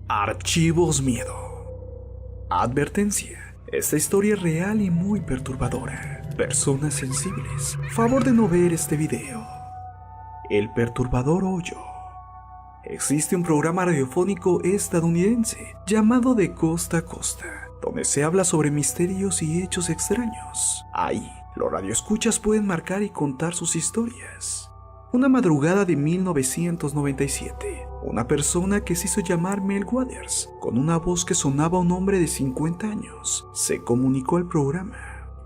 Archivos Miedo. Advertencia: esta historia es real y muy perturbadora. Personas sensibles, favor de no ver este video. El perturbador hoyo. Existe un programa radiofónico estadounidense llamado De Costa a Costa, donde se habla sobre misterios y hechos extraños. Ahí, los radioescuchas pueden marcar y contar sus historias. Una madrugada de 1997, una persona que se hizo llamar Mel Waters, con una voz que sonaba a un hombre de 50 años, se comunicó al programa.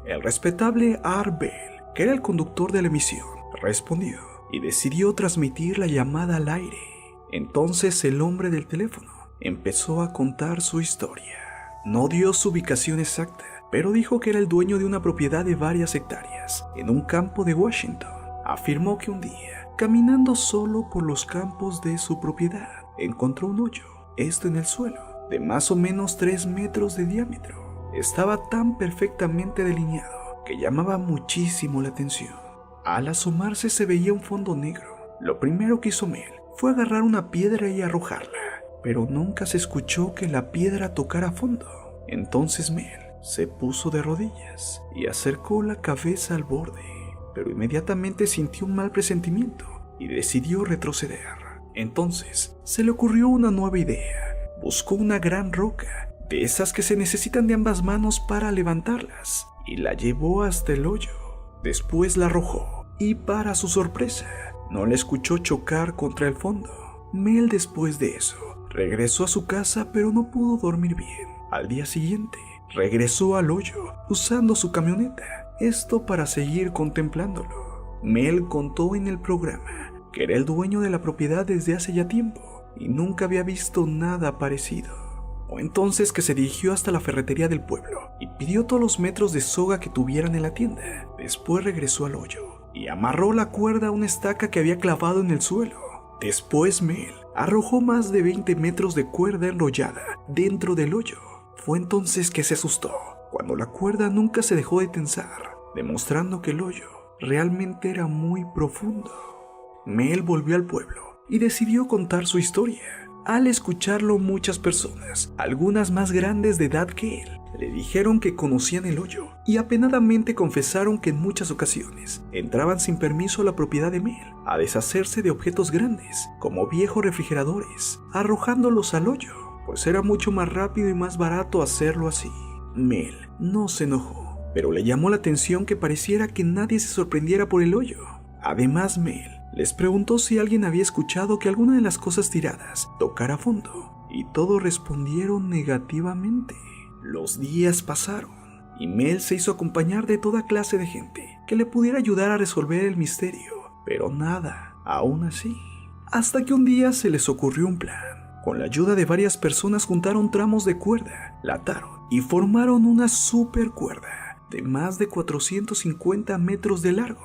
El respetable Art Bell, que era el conductor de la emisión, respondió y decidió transmitir la llamada al aire. Entonces el hombre del teléfono empezó a contar su historia. No dio su ubicación exacta, pero dijo que era el dueño de una propiedad de varias hectáreas en un campo de Washington. Afirmó que un día, caminando solo por los campos de su propiedad, encontró un hoyo, esto en el suelo, de más o menos 3 metros de diámetro. Estaba tan perfectamente delineado que llamaba muchísimo la atención. Al asomarse se veía un fondo negro. Lo primero que hizo Mel fue agarrar una piedra y arrojarla, pero nunca se escuchó que la piedra tocara fondo. Entonces Mel se puso de rodillas y acercó la cabeza al borde, pero inmediatamente sintió un mal presentimiento y decidió retroceder. Entonces se le ocurrió una nueva idea. Buscó una gran roca, de esas que se necesitan de ambas manos para levantarlas, y la llevó hasta el hoyo. Después la arrojó y, para su sorpresa, no la escuchó chocar contra el fondo. Mel, después de eso, regresó a su casa, pero no pudo dormir bien. Al día siguiente, regresó al hoyo usando su camioneta, esto para seguir contemplándolo. Mel contó en el programa que era el dueño de la propiedad desde hace ya tiempo y nunca había visto nada parecido. O entonces que se dirigió hasta la ferretería del pueblo y pidió todos los metros de soga que tuvieran en la tienda. Después regresó al hoyo y amarró la cuerda a una estaca que había clavado en el suelo. Después Mel arrojó más de 20 metros de cuerda enrollada dentro del hoyo. Fue entonces que se asustó cuando la cuerda nunca se dejó de tensar, demostrando que el hoyo realmente era muy profundo. Mel volvió al pueblo y decidió contar su historia. Al escucharlo, muchas personas, algunas más grandes de edad que él, le dijeron que conocían el hoyo y apenadamente confesaron que en muchas ocasiones entraban sin permiso a la propiedad de Mel a deshacerse de objetos grandes, como viejos refrigeradores, arrojándolos al hoyo, pues era mucho más rápido y más barato hacerlo así. Mel no se enojó, pero le llamó la atención que pareciera que nadie se sorprendiera por el hoyo. Además, Mel les preguntó si alguien había escuchado que alguna de las cosas tiradas tocara fondo, y todos respondieron negativamente. Los días pasaron, y Mel se hizo acompañar de toda clase de gente que le pudiera ayudar a resolver el misterio, pero nada, aún así. Hasta que un día se les ocurrió un plan. Con la ayuda de varias personas juntaron tramos de cuerda, la ataron y formaron una super cuerda de más de 450 metros de largo.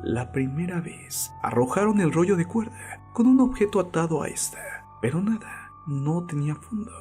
La primera vez arrojaron el rollo de cuerda con un objeto atado a esta, pero nada, no tenía fondo.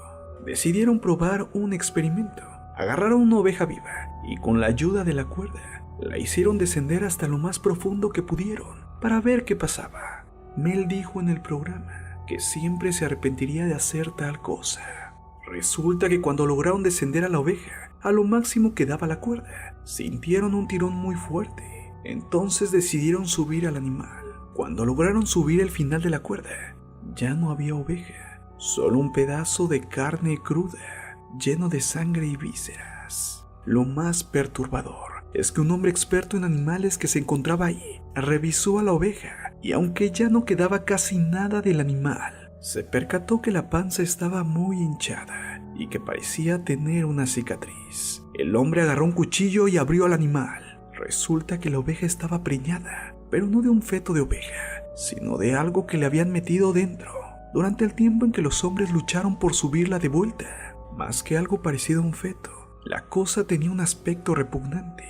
Decidieron probar un experimento. Agarraron una oveja viva y con la ayuda de la cuerda la hicieron descender hasta lo más profundo que pudieron para ver qué pasaba. Mel dijo en el programa que siempre se arrepentiría de hacer tal cosa. Resulta que cuando lograron descender a la oveja, a lo máximo que daba la cuerda, sintieron un tirón muy fuerte. Entonces decidieron subir al animal. Cuando lograron subir el final de la cuerda, ya no había oveja, solo un pedazo de carne cruda, lleno de sangre y vísceras. Lo más perturbador es que un hombre experto en animales que se encontraba ahí revisó a la oveja y aunque ya no quedaba casi nada del animal, se percató que la panza estaba muy hinchada y que parecía tener una cicatriz. El hombre agarró un cuchillo y abrió al animal. Resulta que la oveja estaba preñada, pero no de un feto de oveja, sino de algo que le habían metido dentro durante el tiempo en que los hombres lucharon por subirla de vuelta. Más que algo parecido a un feto, la cosa tenía un aspecto repugnante.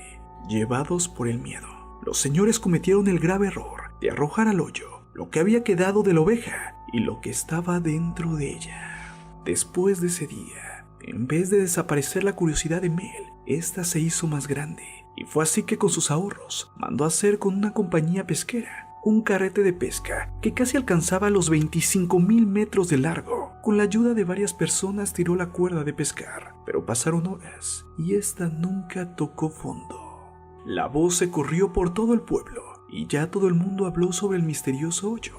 Llevados por el miedo, los señores cometieron el grave error de arrojar al hoyo lo que había quedado de la oveja y lo que estaba dentro de ella. Después de ese día, en vez de desaparecer la curiosidad de Mel, esta se hizo más grande. Y fue así que con sus ahorros mandó a hacer con una compañía pesquera un carrete de pesca que casi alcanzaba los 25,000 metros de largo Con la ayuda de varias personas tiró la cuerda de pescar, pero pasaron horas y esta nunca tocó fondo. La voz se corrió por todo el pueblo y ya todo el mundo habló sobre el misterioso hoyo.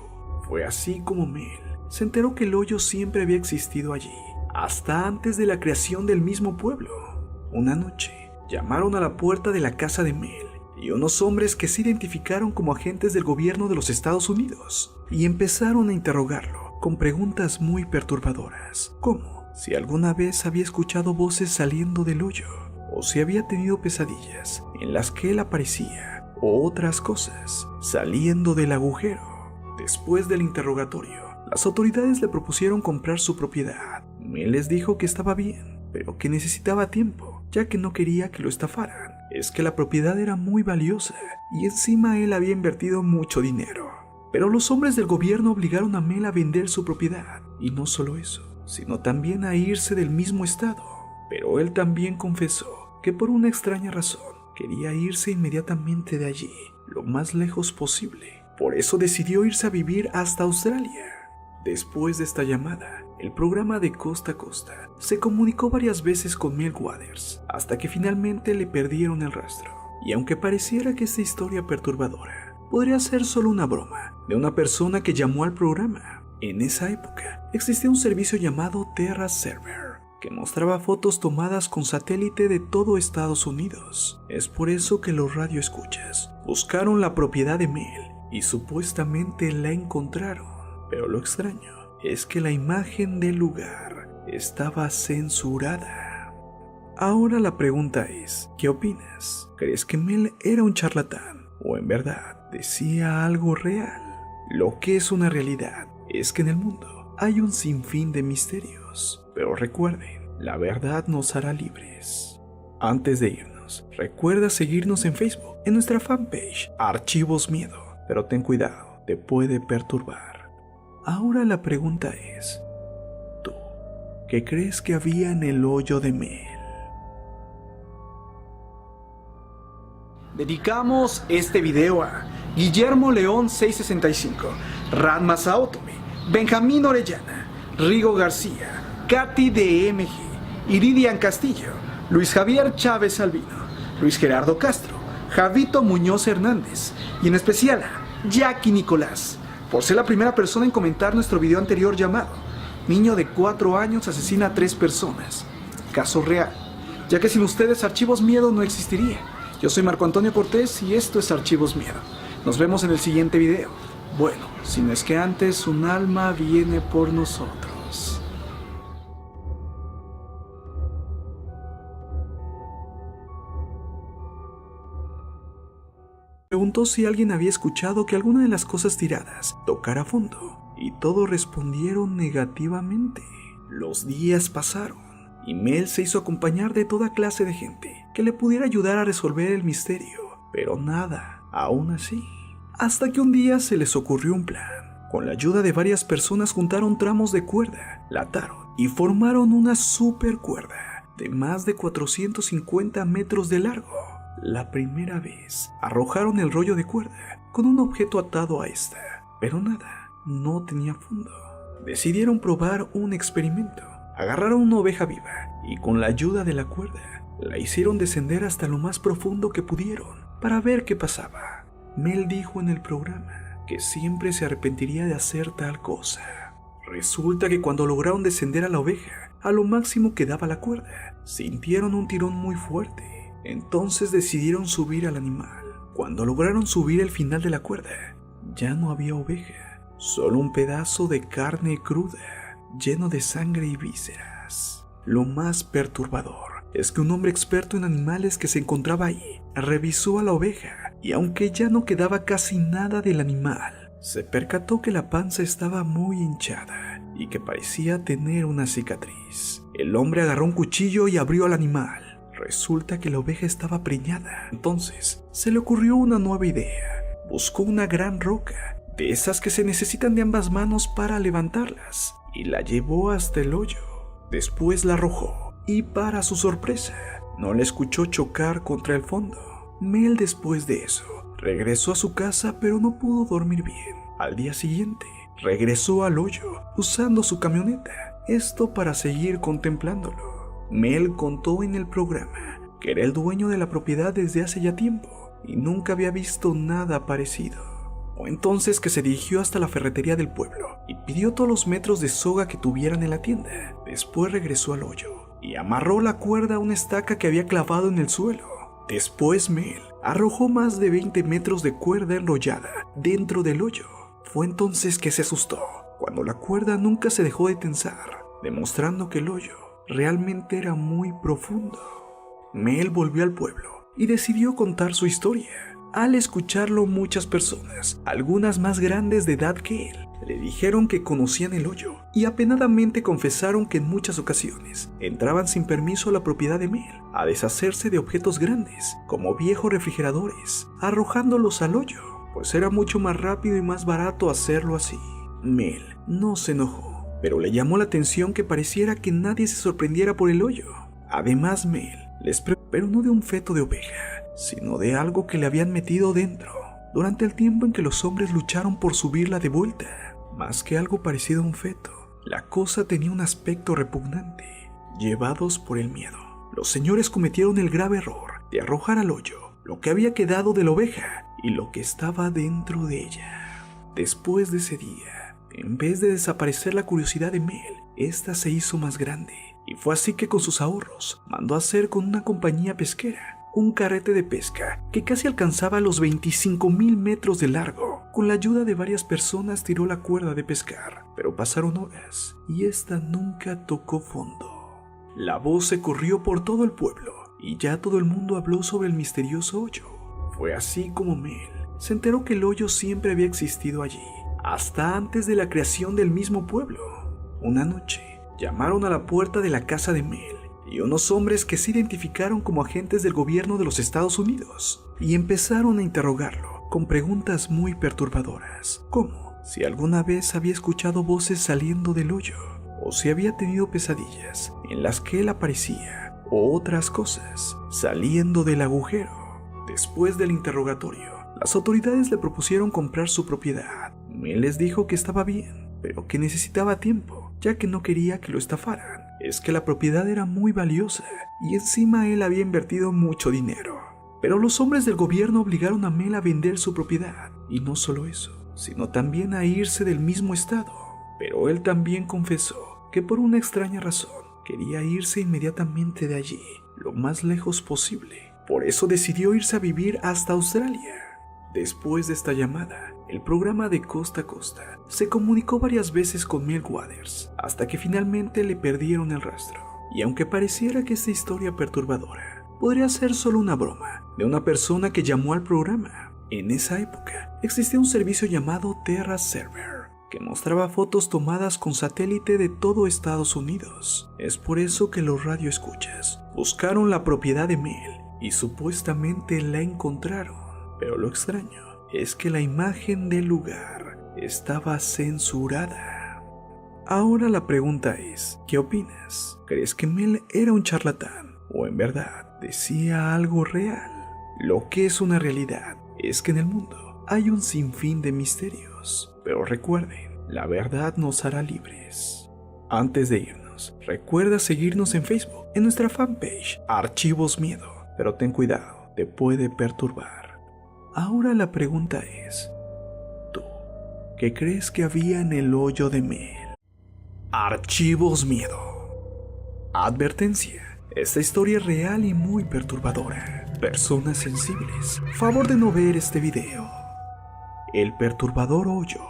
Fue así como Mel se enteró que el hoyo siempre había existido allí, hasta antes de la creación del mismo pueblo. Una noche, llamaron a la puerta de la casa de Mel y unos hombres que se identificaron como agentes del gobierno de los Estados Unidos y empezaron a interrogarlo con preguntas muy perturbadoras, como si alguna vez había escuchado voces saliendo del hoyo o si había tenido pesadillas en las que él aparecía o otras cosas saliendo del agujero. Después del interrogatorio, las autoridades le propusieron comprar su propiedad. Mel les dijo que estaba bien, pero que necesitaba tiempo, ya que no quería que lo estafaran. Es que la propiedad era muy valiosa y encima él había invertido mucho dinero. Pero los hombres del gobierno obligaron a Mel a vender su propiedad, y no solo eso, sino también a irse del mismo estado. Pero él también confesó que por una extraña razón quería irse inmediatamente de allí, lo más lejos posible. Por eso decidió irse a vivir hasta Australia. Después de esta llamada, el programa de Costa a Costa se comunicó varias veces con Mel Waters, hasta que finalmente le perdieron el rastro. Y aunque pareciera que esta historia perturbadora podría ser solo una broma de una persona que llamó al programa, en esa época existía un servicio llamado Terra Server, que mostraba fotos tomadas con satélite de todo Estados Unidos. Es por eso que los radioescuchas buscaron la propiedad de Mel y supuestamente la encontraron. Pero lo extraño es que la imagen del lugar estaba censurada. Ahora la pregunta es, ¿qué opinas? ¿Crees que Mel era un charlatán o en verdad decía algo real? Lo que es una realidad es que en el mundo hay un sinfín de misterios, pero recuerden, la verdad nos hará libres. Antes de irnos, recuerda seguirnos en Facebook, en nuestra fanpage Archivos Miedo, pero ten cuidado, te puede perturbar. Ahora la pregunta es, ¿tú qué crees que había en el hoyo de Mel? Dedicamos este video a Guillermo León 665, Ranma Saotome, Benjamín Orellana, Rigo García, Katy DMG, Iridian Castillo, Luis Javier Chávez Albino, Luis Gerardo Castro, Javito Muñoz Hernández y en especial a Jackie Nicolás, por ser la primera persona en comentar nuestro video anterior llamado Niño de 4 años asesina a 3 personas. Caso real, ya que sin ustedes Archivos Miedo no existiría. Yo soy Marco Antonio Cortés y esto es Archivos Miedo. Nos vemos en el siguiente video. Bueno, si no es que antes un alma viene por nosotros. Preguntó si alguien había escuchado que alguna de las cosas tiradas tocara fondo, y todos respondieron negativamente. Los días pasaron, y Mel se hizo acompañar de toda clase de gente que le pudiera ayudar a resolver el misterio, pero nada, aún así. Hasta que un día se les ocurrió un plan. Con la ayuda de varias personas juntaron tramos de cuerda, la ataron y formaron una super cuerda de más de 450 metros de largo. La primera vez arrojaron el rollo de cuerda con un objeto atado a esta, pero nada, no tenía fondo. Decidieron probar un experimento. Agarraron una oveja viva y con la ayuda de la cuerda la hicieron descender hasta lo más profundo que pudieron para ver qué pasaba. Mel dijo en el programa que siempre se arrepentiría de hacer tal cosa. Resulta que cuando lograron descender a la oveja, a lo máximo que daba la cuerda, sintieron un tirón muy fuerte. Entonces decidieron subir al animal. Cuando lograron subir el final de la cuerda, ya no había oveja, solo un pedazo de carne cruda, lleno de sangre y vísceras. Lo más perturbador es que un hombre experto en animales que se encontraba ahí revisó a la oveja y aunque ya no quedaba casi nada del animal, se percató que la panza estaba muy hinchada y que parecía tener una cicatriz. El hombre agarró un cuchillo y abrió al animal. Resulta que la oveja estaba preñada. Entonces se le ocurrió una nueva idea. Buscó una gran roca, de esas que se necesitan de ambas manos para levantarlas, y la llevó hasta el hoyo. Después la arrojó y para su sorpresa no la escuchó chocar contra el fondo. Mel después de eso regresó a su casa pero no pudo dormir bien. Al día siguiente regresó al hoyo usando su camioneta esto para seguir contemplándolo. Mel contó en el programa que era el dueño de la propiedad desde hace ya tiempo y nunca había visto nada parecido. O entonces que se dirigió hasta la ferretería del pueblo y pidió todos los metros de soga que tuvieran en la tienda. Después regresó al hoyo y amarró la cuerda a una estaca que había clavado en el suelo. Después Mel arrojó más de 20 metros de cuerda enrollada dentro del hoyo. Fue entonces que se asustó, cuando la cuerda nunca se dejó de tensar, demostrando que el hoyo realmente era muy profundo. Mel volvió al pueblo y decidió contar su historia. Al escucharlo, muchas personas, algunas más grandes de edad que él, le dijeron que conocían el hoyo y apenadamente confesaron que en muchas ocasiones entraban sin permiso a la propiedad de Mel a deshacerse de objetos grandes, como viejos refrigeradores, arrojándolos al hoyo, pues era mucho más rápido y más barato hacerlo así. Mel no se enojó, pero le llamó la atención que pareciera que nadie se sorprendiera por el hoyo. Además, Mel les pero no de un feto de oveja, sino de algo que le habían metido dentro durante el tiempo en que los hombres lucharon por subirla de vuelta. Más que algo parecido a un feto, la cosa tenía un aspecto repugnante. Llevados por el miedo, los señores cometieron el grave error de arrojar al hoyo lo que había quedado de la oveja y lo que estaba dentro de ella. Después de ese día, en vez de desaparecer la curiosidad de Mel, esta se hizo más grande, y fue así que con sus ahorros mandó hacer con una compañía pesquera un carrete de pesca que casi alcanzaba los 25,000 metros de largo. Con la ayuda de varias personas tiró la cuerda de pescar, pero pasaron horas y esta nunca tocó fondo. La voz se corrió por todo el pueblo y ya todo el mundo habló sobre el misterioso hoyo. Fue así como Mel se enteró que el hoyo siempre había existido allí, hasta antes de la creación del mismo pueblo. Una noche llamaron a la puerta de la casa de Mel y unos hombres que se identificaron como agentes del gobierno de los Estados Unidos y empezaron a interrogarlo con preguntas muy perturbadoras, como si alguna vez había escuchado voces saliendo del hoyo o si había tenido pesadillas en las que él aparecía o otras cosas saliendo del agujero. Después del interrogatorio, las autoridades le propusieron comprar su propiedad. Mel les dijo que estaba bien, pero que necesitaba tiempo, ya que no quería que lo estafaran. Es que la propiedad era muy valiosa y encima él había invertido mucho dinero. Pero los hombres del gobierno obligaron a Mel a vender su propiedad, y no solo eso, sino también a irse del mismo estado. Pero él también confesó que por una extraña razón quería irse inmediatamente de allí, lo más lejos posible. Por eso decidió irse a vivir hasta Australia. Después de esta llamada, el programa de Costa a Costa se comunicó varias veces con Mel Waters, hasta que finalmente le perdieron el rastro. Y aunque pareciera que esta historia perturbadora podría ser solo una broma de una persona que llamó al programa, en esa época existía un servicio llamado Terra Server, que mostraba fotos tomadas con satélite de todo Estados Unidos. Es por eso que los radioescuchas buscaron la propiedad de Mel y supuestamente la encontraron. Pero lo extraño es que la imagen del lugar estaba censurada. Ahora la pregunta es, ¿qué opinas? ¿Crees que Mel era un charlatán o en verdad decía algo real? Lo que es una realidad es que en el mundo hay un sinfín de misterios, pero recuerden, la verdad nos hará libres. Antes de irnos, recuerda seguirnos en Facebook, en nuestra fanpage Archivos Miedo, pero ten cuidado, te puede perturbar. Ahora la pregunta es, ¿tú qué crees que había en el hoyo de Mel? Archivos Miedo. Advertencia, esta historia es real y muy perturbadora. Personas sensibles, favor de no ver este video. El perturbador hoyo.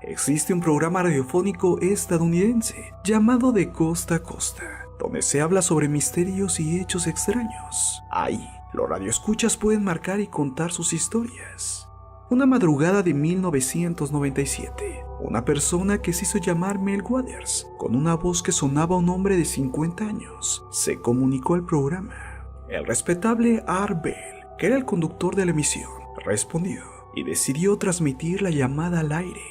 Existe un programa radiofónico estadounidense llamado De Costa a Costa, donde se habla sobre misterios y hechos extraños. Ahí, los radioescuchas pueden marcar y contar sus historias. Una madrugada de 1997, una persona que se hizo llamar Mel Waters, con una voz que sonaba a un hombre de 50 años, se comunicó al programa. El respetable Art Bell, que era el conductor de la emisión, respondió y decidió transmitir la llamada al aire.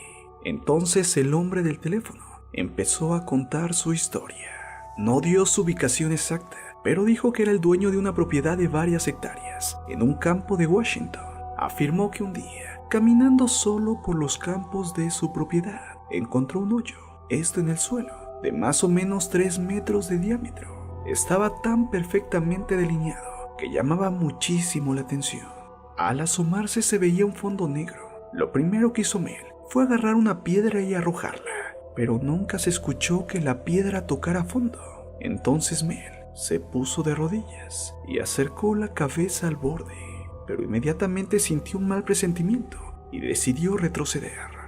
Entonces el hombre del teléfono empezó a contar su historia. No dio su ubicación exacta, pero dijo que era el dueño de una propiedad de varias hectáreas en un campo de Washington. Afirmó que un día, caminando solo por los campos de su propiedad, encontró un hoyo, esto en el suelo, de más o menos 3 metros de diámetro. Estaba tan perfectamente delineado que llamaba muchísimo la atención. Al asomarse se veía un fondo negro. Lo primero que hizo Mel fue agarrar una piedra y arrojarla, pero nunca se escuchó que la piedra tocara fondo. Entonces Mel se puso de rodillas y acercó la cabeza al borde, pero inmediatamente sintió un mal presentimiento y decidió retroceder.